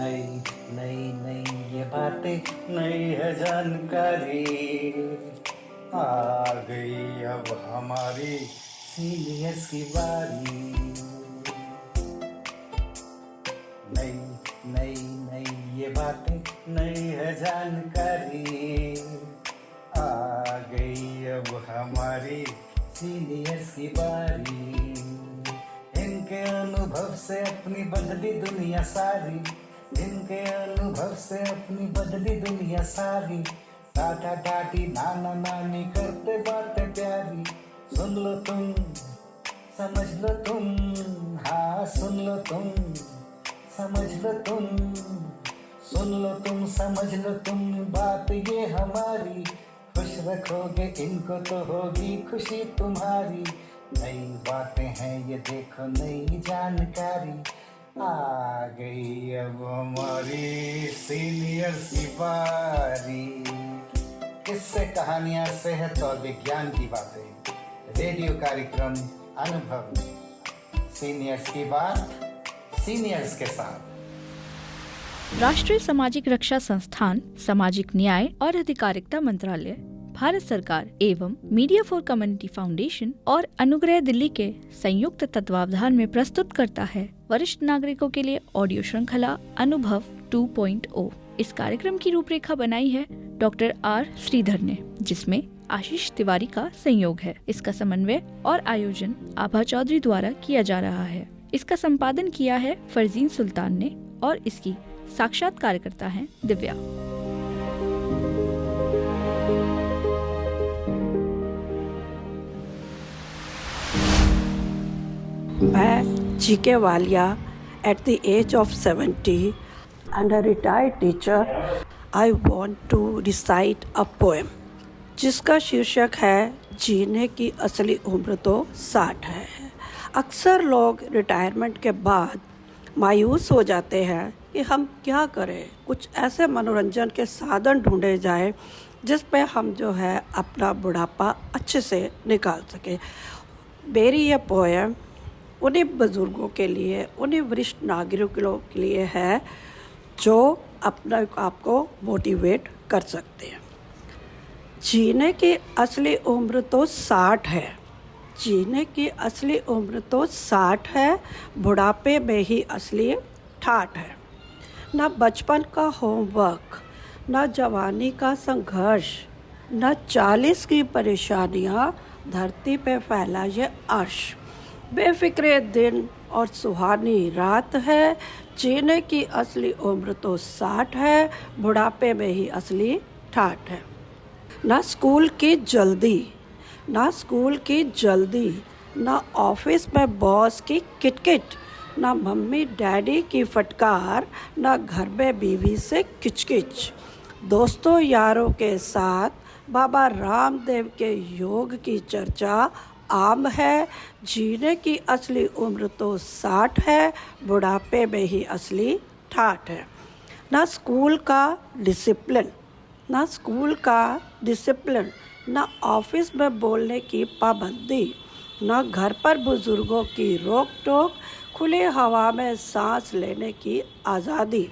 नई नई नई ये बातें नई है जानकारी आ गई अब हमारी सीनियर्स की बारी। नई नई नई ये बातें नई है जानकारी आ गई अब हमारी सीनियर्स की बारी। इनके अनुभव से अपनी बदली दुनिया सारी, इनके अनुभव से अपनी बदली दुनिया सारी। टाटा टाटी नाना नानी करते बातें प्यारी। सुन लो तुम, समझ लो तुम, हाँ सुन लो तुम, समझ लो तुम, सुन लो तुम, समझ लो तुम, बात ये हमारी। खुश रखोगे इनको तो होगी खुशी तुम्हारी। नई बातें हैं ये देखो नई जानकारी आ गई अब हमारी सीनियर्स की बारी। किस्से कहानियां सेहत और विज्ञान की बातें, रेडियो कार्यक्रम अनुभव में सीनियर्स की बात सीनियर्स के साथ। राष्ट्रीय सामाजिक रक्षा संस्थान, सामाजिक न्याय और अधिकारिता मंत्रालय, भारत सरकार एवं मीडिया फॉर कम्युनिटी फाउंडेशन और अनुग्रह दिल्ली के संयुक्त तत्वावधान में प्रस्तुत करता है वरिष्ठ नागरिकों के लिए ऑडियो श्रृंखला अनुभव 2.0। इस कार्यक्रम की रूपरेखा बनाई है डॉक्टर आर श्रीधर ने, जिसमें आशीष तिवारी का संयोग है। इसका समन्वय और आयोजन आभा चौधरी द्वारा किया जा रहा है। इसका संपादन किया है फरजीन सुल्तान ने और इसकी साक्षात्कारकर्ता हैं दिव्या। मैं GK Walia at the age of 70 and a retired teacher, I want to recite a poem जिसका शीर्षक है जीने की असली उम्र तो 60 है। अक्सर लोग रिटायरमेंट के बाद मायूस हो जाते हैं कि हम क्या करें, कुछ ऐसे मनोरंजन के साधन ढूंढे जाए जिस पे हम जो है अपना बुढ़ापा अच्छे से निकाल सके। मेरी यह पोएम उन्हीं बुज़ुर्गों के लिए, उन्हीं वरिष्ठ नागरिकों के लिए है जो अपने आप को मोटिवेट कर सकते हैं। जीने की असली उम्र तो 60 है, जीने की असली उम्र तो 60 है, बुढ़ापे में ही असली ठाठ है। न बचपन का होमवर्क, न जवानी का संघर्ष, न 40 की परेशानियां, धरती पे फैला ये अर्श। बेफिक्रे दिन और सुहानी रात है, जीने की असली उम्र तो 60 है, बुढ़ापे में ही असली ठाठ है। ना स्कूल की जल्दी, ना स्कूल की जल्दी, ना ऑफिस में बॉस की किटकिट, ना मम्मी डैडी की फटकार, ना घर में बीवी से किचकिच। दोस्तों यारों के साथ बाबा रामदेव के योग की चर्चा आम है। जीने की असली उम्र तो 60 है, बुढ़ापे में ही असली ठाठ है। ना स्कूल का डिसिप्लिन, ना स्कूल का डिसिप्लिन, ना ऑफिस में बोलने की पाबंदी, ना घर पर बुजुर्गों की रोक टोक, खुले हवा में सांस लेने की आज़ादी।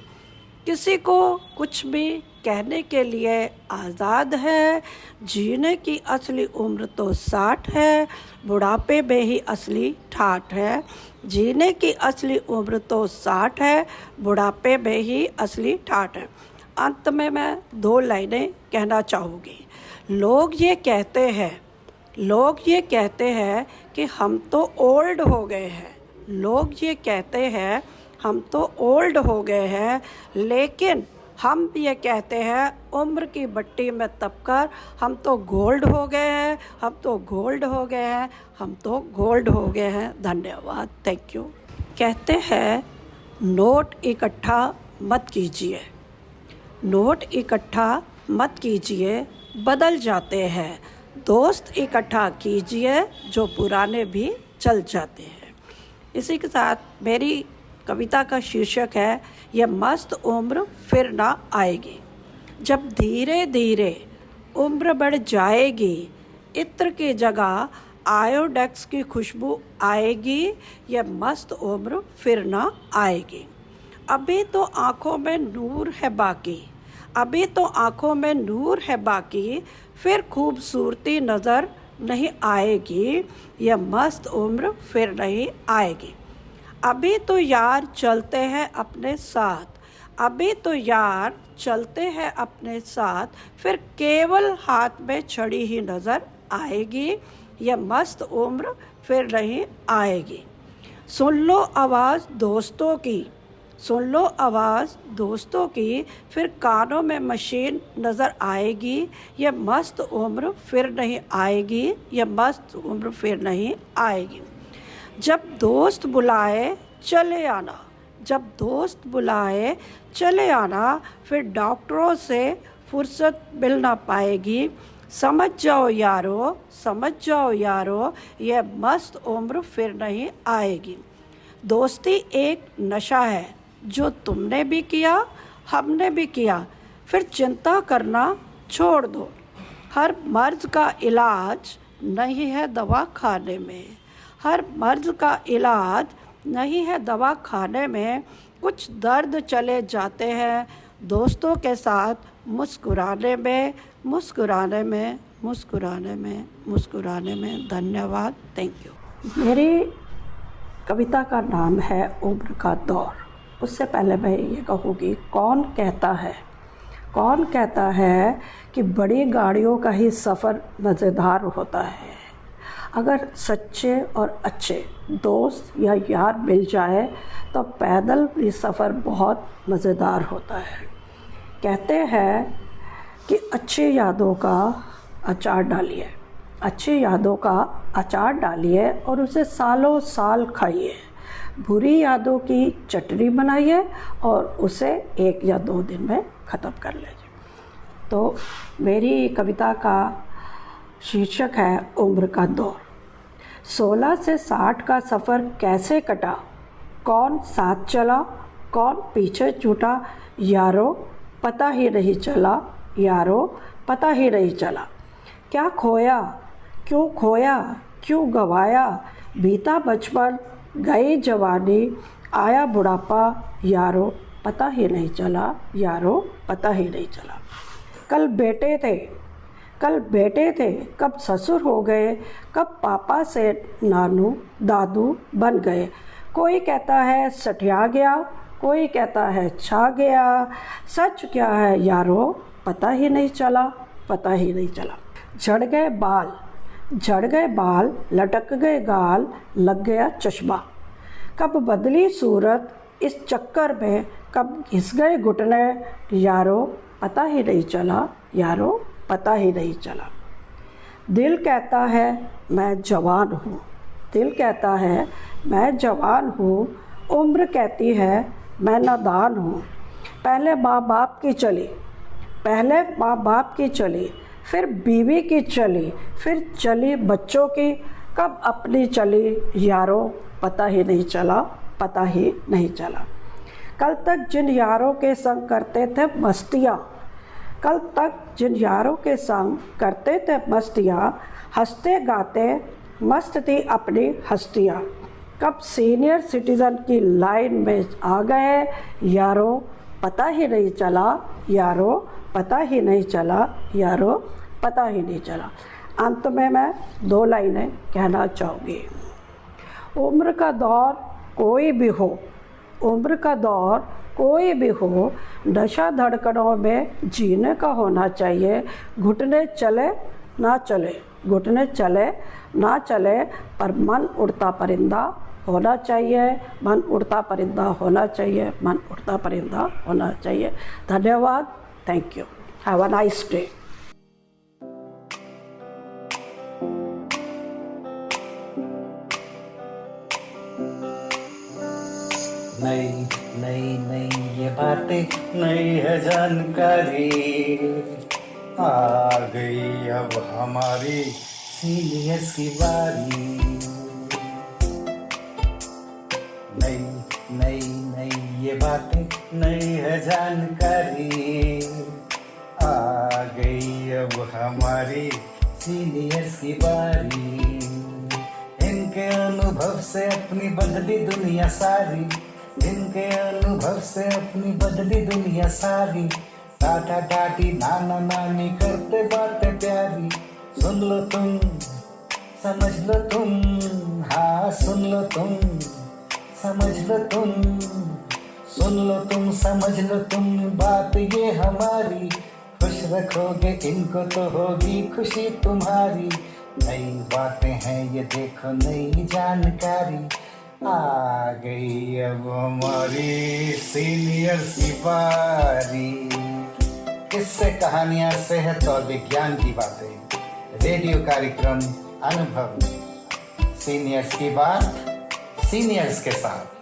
किसी को कुछ भी कहने के लिए आज़ाद है। जीने की असली उम्र तो 60 है, बुढ़ापे में ही असली ठाठ है। जीने की असली उम्र तो 60 है, बुढ़ापे में ही असली ठाठ है। अंत में मैं 2 लाइनें कहना चाहूँगी। लोग ये कहते हैं कि हम तो ओल्ड हो गए हैं। लोग ये कहते हैं हम तो ओल्ड हो गए हैं, लेकिन हम ये कहते हैं उम्र की भट्टी में तपकर हम तो गोल्ड हो गए हैं, हम तो गोल्ड हो गए हैं, हम तो गोल्ड हो गए हैं। धन्यवाद, थैंक यू। कहते हैं नोट इकट्ठा मत कीजिए, नोट इकट्ठा मत कीजिए, बदल जाते हैं। दोस्त इकट्ठा कीजिए जो पुराने भी चल जाते हैं। इसी के साथ मेरी कविता का शीर्षक है यह मस्त उम्र फिर ना आएगी। जब धीरे धीरे उम्र बढ़ जाएगी, इत्र की जगह आयोडेक्स की खुशबू आएगी, यह मस्त उम्र फिर ना आएगी। अभी तो आँखों में नूर है बाकी, अभी तो आँखों में नूर है बाकी, फिर खूबसूरती नज़र नहीं आएगी, यह मस्त उम्र फिर नहीं आएगी। अभी तो यार चलते हैं अपने साथ, अभी तो यार चलते हैं अपने साथ, फिर केवल हाथ में छड़ी ही नज़र आएगी, यह मस्त उम्र फिर नहीं आएगी। सुन लो आवाज़ दोस्तों की, सुन लो आवाज़ दोस्तों की, फिर कानों में मशीन नज़र आएगी, यह मस्त उम्र फिर नहीं आएगी, यह मस्त उम्र फिर नहीं आएगी। जब दोस्त बुलाए चले आना, जब दोस्त बुलाए चले आना, फिर डॉक्टरों से फुर्सत मिल ना पाएगी, समझ जाओ यारो, समझ जाओ यारो, यह मस्त उम्र फिर नहीं आएगी। दोस्ती एक नशा है, जो तुमने भी किया हमने भी किया, फिर चिंता करना छोड़ दो। हर मर्ज का इलाज नहीं है दवा खाने में, हर मर्ज का इलाज नहीं है दवा खाने में, कुछ दर्द चले जाते हैं दोस्तों के साथ मुस्कुराने में, मुस्कुराने में, मुस्कुराने में, मुस्कुराने में। धन्यवाद, थैंक यू। मेरी कविता का नाम है उम्र का दौर। उससे पहले मैं ये कहूँगी, कौन कहता है, कौन कहता है कि बड़ी गाड़ियों का ही सफ़र मज़ेदार होता है। अगर सच्चे और अच्छे दोस्त या यार मिल जाए तो पैदल भी सफ़र बहुत मज़ेदार होता है। कहते हैं कि अच्छी यादों का अचार डालिए, अच्छी यादों का अचार डालिए और उसे सालों साल खाइए। बुरी यादों की चटनी बनाइए और उसे 1 या 2 दिन में ख़त्म कर लीजिए। तो मेरी कविता का शीर्षक है उम्र का दौर। 16 से 60 का सफ़र कैसे कटा, कौन साथ चला कौन पीछे छूटा, यारो पता ही नहीं चला, यारो पता ही नहीं चला। क्या खोया क्यों खोया क्यों गवाया, बीता बचपन गई जवानी, आया बुढ़ापा, यारो पता ही नहीं चला, यारो पता ही नहीं चला। कल बेटे थे, कल बेटे थे, कब ससुर हो गए, कब पापा से नानू दादू बन गए। कोई कहता है सठिया गया, कोई कहता है छा गया, सच क्या है यारो पता ही नहीं चला, पता ही नहीं चला। झड़ गए बाल, झड़ गए बाल, लटक गए गाल, लग गया चश्मा। कब बदली सूरत इस चक्कर में, कब घिस गए घुटने, यारो पता ही नहीं चला, यारो पता ही नहीं चला। दिल कहता है मैं जवान हूँ, दिल कहता है मैं जवान हूँ, उम्र कहती है मैं नादान हूँ। पहले माँ बाप की चली, पहले माँ बाप की चली, फिर बीवी की चली, फिर चली बच्चों की, कब अपनी चली, यारो पता ही नहीं चला, पता ही नहीं चला। कल तक जिन यारों के संग करते थे मस्तियाँ, कल तक जिन यारों के संग करते थे मस्तियाँ, हंसते गाते मस्त थी अपनी हस्तियाँ, कब सीनियर सिटीज़न की लाइन में आ गए, यारो पता ही नहीं चला, यारो पता ही नहीं चला, यारो पता ही नहीं चला। अंत में मैं 2 लाइनें कहना चाहूँगी। उम्र का दौर कोई भी हो, उम्र का दौर कोई भी हो, नशा धड़कनों में जीने का होना चाहिए। घुटने चले ना चले, घुटने चले ना चले, पर मन उड़ता परिंदा होना चाहिए, मन उड़ता परिंदा होना चाहिए, मन उड़ता परिंदा होना चाहिए। धन्यवाद, thank you, have a nice day. नई नई नई ये बातें, नई है जानकारी, आ गई अब हमारी सीनियर्स की बारी। नई नई नई ये बातें, नई है जानकारी, आ गई अब हमारी सीनियर्स की बारी। इनके अनुभव से अपनी बदली दुनिया सारी, जिनके अनुभव से अपनी बदली दुनिया सारी, टाटा टाटी नाना नानी करते बातें प्यारी। सुन लो तुम, समझ लो तुम, हाँ सुन लो तुम, समझ लो तुम, सुन लो तुम, समझ लो तुम, बात ये हमारी। खुश रखोगे इनको तो होगी खुशी तुम्हारी। नई बातें हैं ये देखो नई जानकारी, आ गई अब हमारी सीनियर्स की बारी। किस्से कहानियां सेहत और विज्ञान की बातें, रेडियो कार्यक्रम अनुभव, सीनियर्स की बात सीनियर्स के साथ।